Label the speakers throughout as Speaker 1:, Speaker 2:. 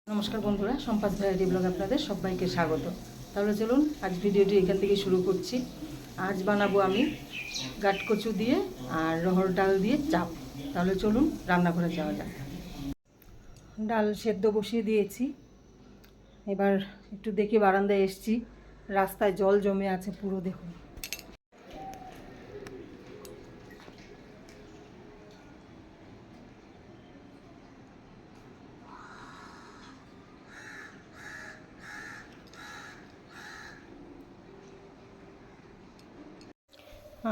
Speaker 1: নমস্কার বন্ধুরা, সম্পাদ variety blog আপনাদের সবাইকে স্বাগত। তাহলে চলুন আজ ভিডিওটি এখান থেকে শুরু করছি। আজ বানাবো আমি গাটকচু দিয়ে আর রহর ডাল দিয়ে চাপ। তাহলে চলুন রান্নাঘরে যাওয়া যাক। ডাল সেদ্ধ বসিয়ে দিয়েছি। এবার একটু দেখে বারান্দায় এসছি, রাস্তায় জল জমে আছে পুরো, দেখুন।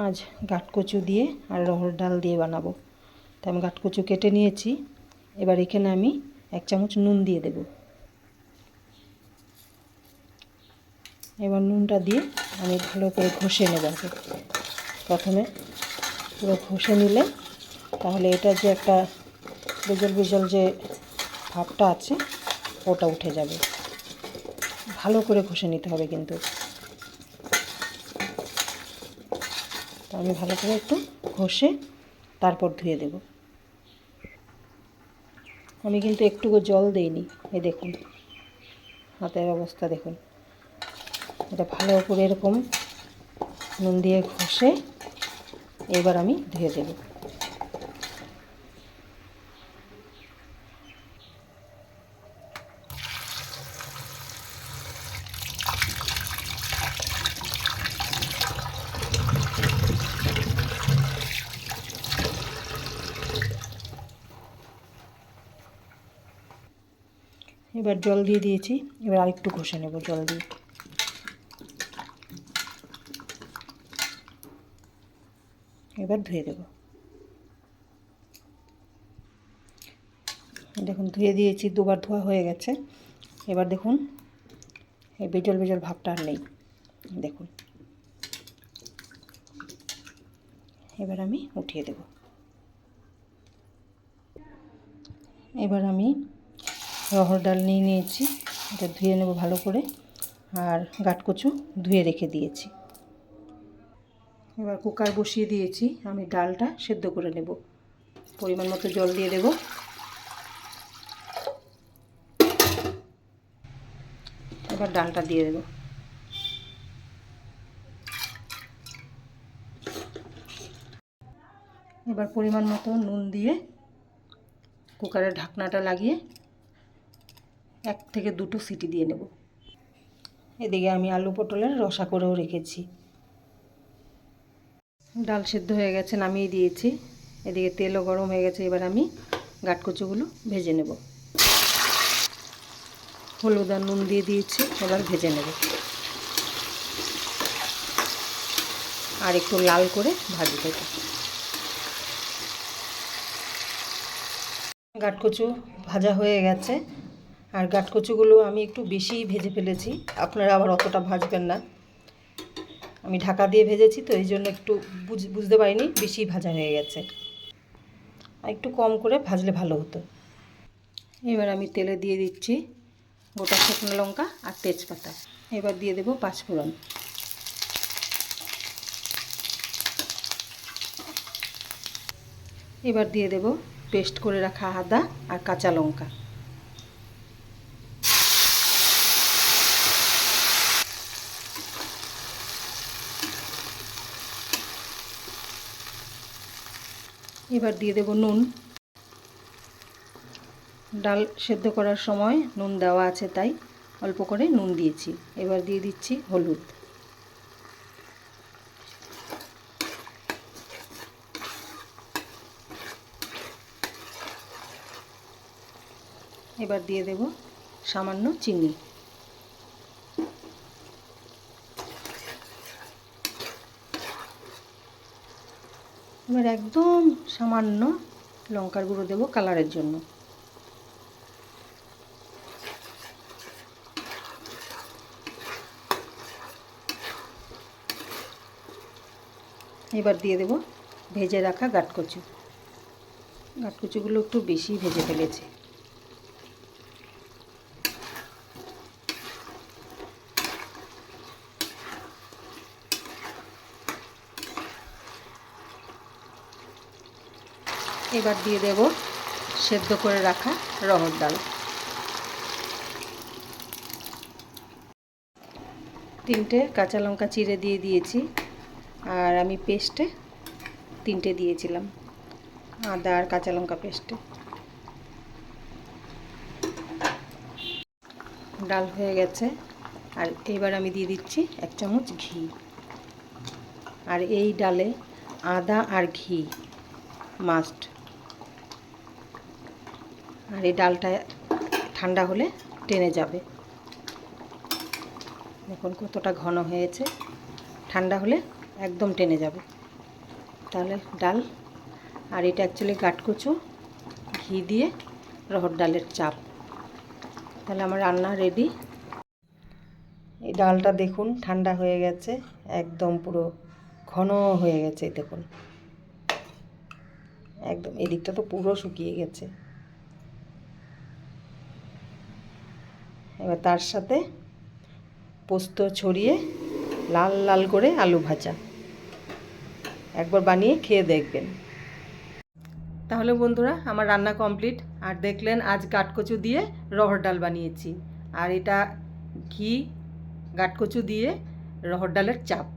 Speaker 1: আজ গাটকচু দিয়ে আর রহর ডাল দিয়ে বানাবো। তো আমি গাটকচু কেটে নিয়েছি। এবার এখানে আমি 1 চামচ নুন দিয়ে দেব। এবার নুনটা দিয়ে আমি ভালো করে ঘষে নেব। প্রথমে পুরো ঘষে নিলে তাহলে এটা যে একটা বেজল বেজল যে ভাবটা আছে ওটা উঠে যাবে। ভালো করে ঘষে নিতে হবে কিন্তু। তো আমি ভালো করে একটু ঘষে তারপর ধুয়ে দেব। আমি কিন্তু একটুকু জল দেইনি। এই দেখুন হাতের অবস্থা দেখুন। এটা ভালো করে এরকম নুন দিয়ে ঘষে এবার আমি ধুয়ে দেব। এবার জল দিয়ে দিয়েছি। এবার আরেকটু ঘষে নেব জল দিয়ে। এবার ধুয়ে দেব। দেখুন ধুয়ে দিয়েছি, দুবার ধোয়া হয়ে গেছে। এবার দেখুন এই বেজল বেজল ভাবটা আর নেই, দেখুন। এবার আমি উঠিয়ে দেব। এবার আমি রহর ডাল নিয়ে নিয়েছি, এটা ধুয়ে নেব ভালো করে। আর গাটকচু ধুয়ে রেখে দিয়েছি। এবার কুকার বসিয়ে দিয়েছি, আমি ডালটা সেদ্ধ করে নেব। পরিমাণ মতো জল দিয়ে দেব। এবার ডালটা দিয়ে দেব। এবার পরিমাণ মতো নুন দিয়ে কুকারের ঢাকনাটা লাগিয়ে 1 থেকে 2টো সিটি দিয়ে নেব। এদিকে আমি আলু পটলের রসা করেও রেখেছি। ডাল সেদ্ধ হয়ে গেছে, নামিয়ে দিয়েছি। এদিকে তেলও গরম হয়ে গেছে। এবার আমি গাটকচুগুলো ভেজে নেব। হলুদ আর নুন দিয়ে দিয়েছি, এবার ভেজে নেব। আর একটু লাল করে ভাজতে হবে। গাটকচু ভাজা হয়ে গেছে। আর গাটকচুগুলো আমি একটু বেশিই ভেজে ফেলেছি, আপনারা আবার অতটা ভাজবেন না। আমি ঢাকা দিয়ে ভেজেছি তো এই জন্য একটু বুঝতে পারিনি, বেশি ভাজা হয়ে গেছে। আর একটু কম করে ভাজলে ভালো হতো। এবার আমি তেলে দিয়ে দিচ্ছি গোটা শুকনো লঙ্কা আর তেজপাতা। এবার দিয়ে দেব 5 ফোড়ন। এবার দিয়ে দেব পেস্ট করে রাখা আদা আর কাঁচা লঙ্কা। এবার দিয়ে দেব নুন। ডাল সেদ্ধ করার সময় নুন দেওয়া আছে তাই অল্প করে নুন দিয়েছি। এবার দিয়ে দিচ্ছি হলুদ। এবার দিয়ে দেব সামান্য চিনি। এবার একদম সামান্য লঙ্কার গুঁড়ো দেব কালারের জন্য। এবার দিয়ে দেব ভেজে রাখা গাটকচু। গাটকচুগুলো একটু বেশি ভেজে ফেলেছি। এবার দিয়ে দেব সেদ্ধ করে রাখা রহর ডাল। 3টে কাঁচা লঙ্কা চিড়ে দিয়ে দিয়েছি, আর আমি পেস্টে 3টে দিয়েছিলাম, আদা আর কাঁচা লঙ্কা পেস্টে। ডাল হয়ে গেছে, আর এইবার আমি দিয়ে দিচ্ছি 1 চামচ ঘি। আর এই ডালে আদা আর ঘি মাস্ট। আর এই ডালটা ঠান্ডা হলে টেনে যাবে। দেখুন কতটা ঘন হয়েছে, ঠান্ডা হলে একদম টেনে যাবে। তাহলে ডাল, আর এটা অ্যাকচুয়ালি গাটকচু ঘি দিয়ে রহর ডালের চাপ। তাহলে আমার রান্না রেডি। এই ডালটা দেখুন ঠান্ডা হয়ে গেছে, একদম পুরো ঘন হয়ে গেছে। দেখুন একদম এদিকটা তো পুরো শুকিয়ে গেছে। এবার তার সাথে পোস্ত ছড়িয়ে লাল লাল করে আলু ভাজা, একবার বানিয়ে খেয়ে দেখবেন। তাহলে বন্ধুরা আমার রান্না কমপ্লিট। আর দেখলেন আজ গাটকচু দিয়ে রহর ডাল বানিয়েছি, আর এটা ঘি গাটকচু দিয়ে রহর ডালের চাপ।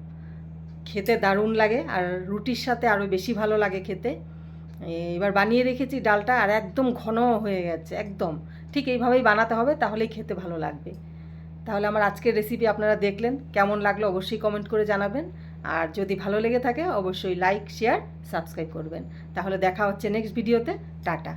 Speaker 1: খেতে দারুণ লাগে, আর রুটির সাথে আরও বেশি ভালো লাগে খেতে। এবার বানিয়ে রেখেছি ডালটা, আর একদম ঘন হয়ে গেছে একদম। ঠিক এইভাবেই বানাতে হবে, তাহলেই খেতে ভালো লাগবে। তাহলে আমার আজকের রেসিপি আপনারা দেখলেন, কেমন লাগলো অবশ্যই কমেন্ট করে জানাবেন। আর যদি ভালো লেগে থাকে অবশ্যই লাইক, শেয়ার, সাবস্ক্রাইব করবেন। তাহলে দেখা হচ্ছে নেক্সট ভিডিওতে। টাটা।